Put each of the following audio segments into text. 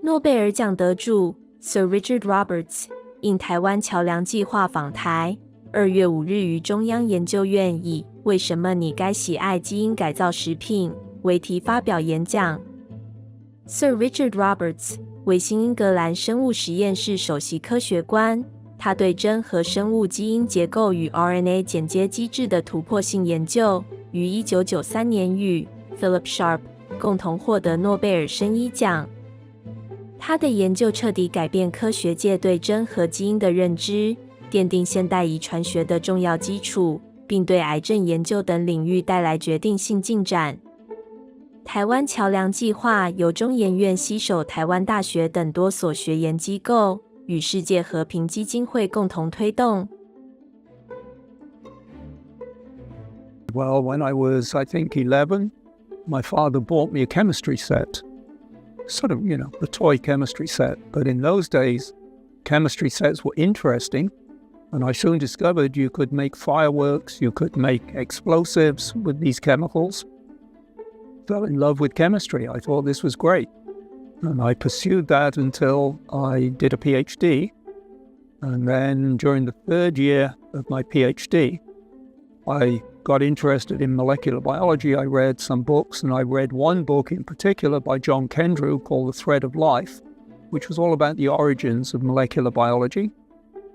诺贝尔奖得主 Sir Richard Roberts 应台湾桥梁计划访台，2月5日于中央研究院以“为什么你该喜爱基因改造食品”为题发表演讲。Sir Richard Roberts 为新英格兰生物实验室首席科学官，他对真和生物基因结构与 RNA 剪接机制的突破性研究，于1993年与 Philip Sharp 共同获得诺贝尔生医奖。他的研究彻底改变科学界对真和基因的认知，奠定现代遗传学的重要基础，并对癌症研究等领域带来决定性进展。台湾桥梁计划由中研院携手台湾大学等多所学研机构与世界和平基金会共同推动。Well, when I was, I think, 11, my father bought me a chemistry set. Sort of, the toy chemistry set. But in those days, chemistry sets were interesting. And I soon discovered you could make fireworks, you could make explosives with these chemicals. Fell in love with chemistry. I thought this was great. And I pursued that until I did a PhD. And then during the 3rd year of my PhD, I got interested in molecular biology. I read some books, and I read one book in particular by John Kendrew called The Thread of Life, which was all about the origins of molecular biology.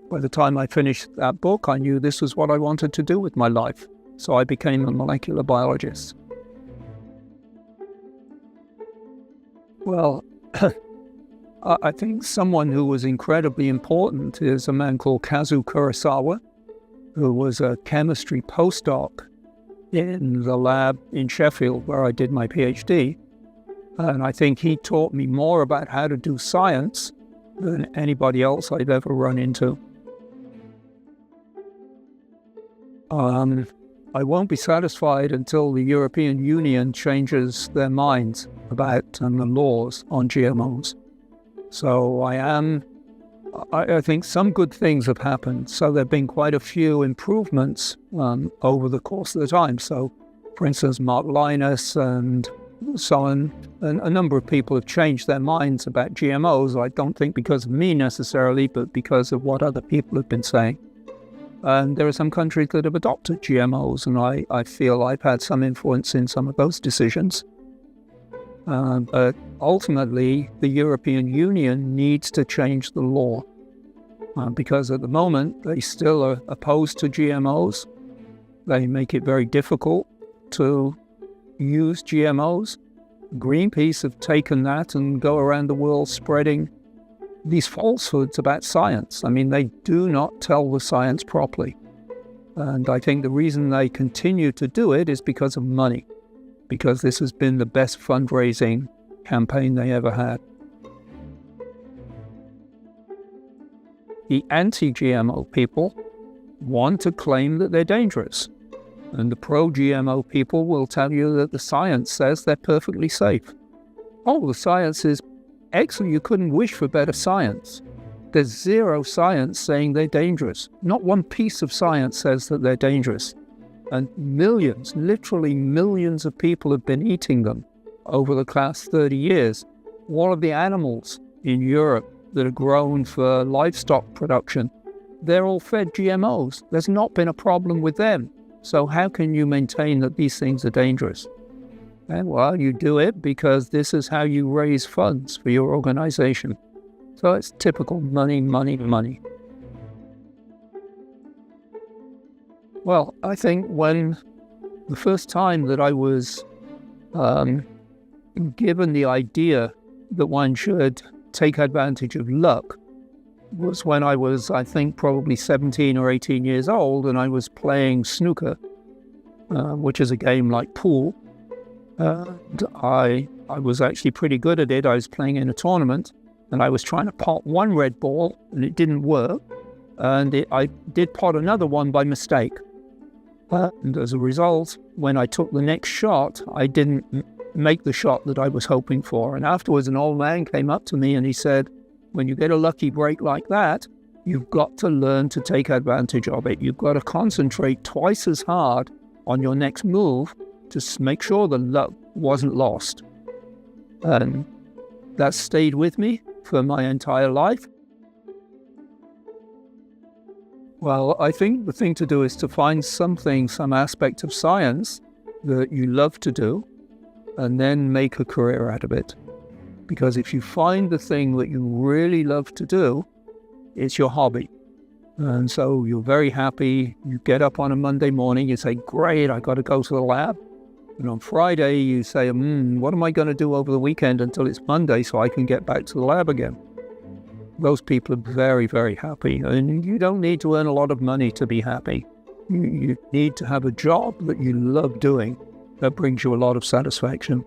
By the time I finished that book, I knew this was what I wanted to do with my life. So I became a molecular biologist. Well, I think someone who was incredibly important is a man called Kazu Kurosawa, who was a chemistry postdoc in the lab in Sheffield where I did my PhD. And I think he taught me more about how to do science than anybody else I've ever run into. I won't be satisfied until the European Union changes their minds about the laws on GMOs. So I think some good things have happened. So there have been quite a few improvements over the course of the time. So, for instance, Mark Linus and so on, and a number of people have changed their minds about GMOs. I don't think because of me necessarily, but because of what other people have been saying. And there are some countries that have adopted GMOs, and I feel I've had some influence in some of those decisions. But ultimately, the European Union needs to change the law because at the moment, they still are opposed to GMOs. They make it very difficult to use GMOs. Greenpeace have taken that and go around the world spreading these falsehoods about science. I mean, they do not tell the science properly. And I think the reason they continue to do it is because of money, because this has been the best fundraising campaign they ever had. The anti-GMO people want to claim that they're dangerous. And the pro-GMO people will tell you that the science says they're perfectly safe. Oh, the science is excellent. You couldn't wish for better science. There's zero science saying they're dangerous. Not one piece of science says that they're dangerous. And millions, literally millions of people have been eating them over the last 30 years. All of the animals in Europe that are grown for livestock production, they're all fed GMOs. There's not been a problem with them. So how can you maintain that these things are dangerous? And well, you do it because this is how you raise funds for your organization. So it's typical money, money, money. Well, I think when the first time that I was given the idea that one should take advantage of luck was when I was, I think, probably 17 or 18 years old, and I was playing snooker, which is a game like pool. And I was actually pretty good at it. I was playing in a tournament, and I was trying to pot one red ball, and it didn't work. And I did pot another one by mistake. And as a result, when I took the next shot, I didn't make the shot that I was hoping for. And afterwards, an old man came up to me and he said, when you get a lucky break like that, you've got to learn to take advantage of it. You've got to concentrate twice as hard on your next move to make sure the luck wasn't lost. And That stayed with me for my entire life. Well, I think the thing to do is to find something, some aspect of science that you love to do, and then make a career out of it. Because if you find the thing that you really love to do, it's your hobby. And so you're very happy. You get up on a Monday morning, you say, great, I got to go to the lab. And on Friday, you say, what am I going to do over the weekend until it's Monday so I can get back to the lab again? Those people are very, very happy. And you don't need to earn a lot of money to be happy. You need to have a job that you love doing that brings you a lot of satisfaction.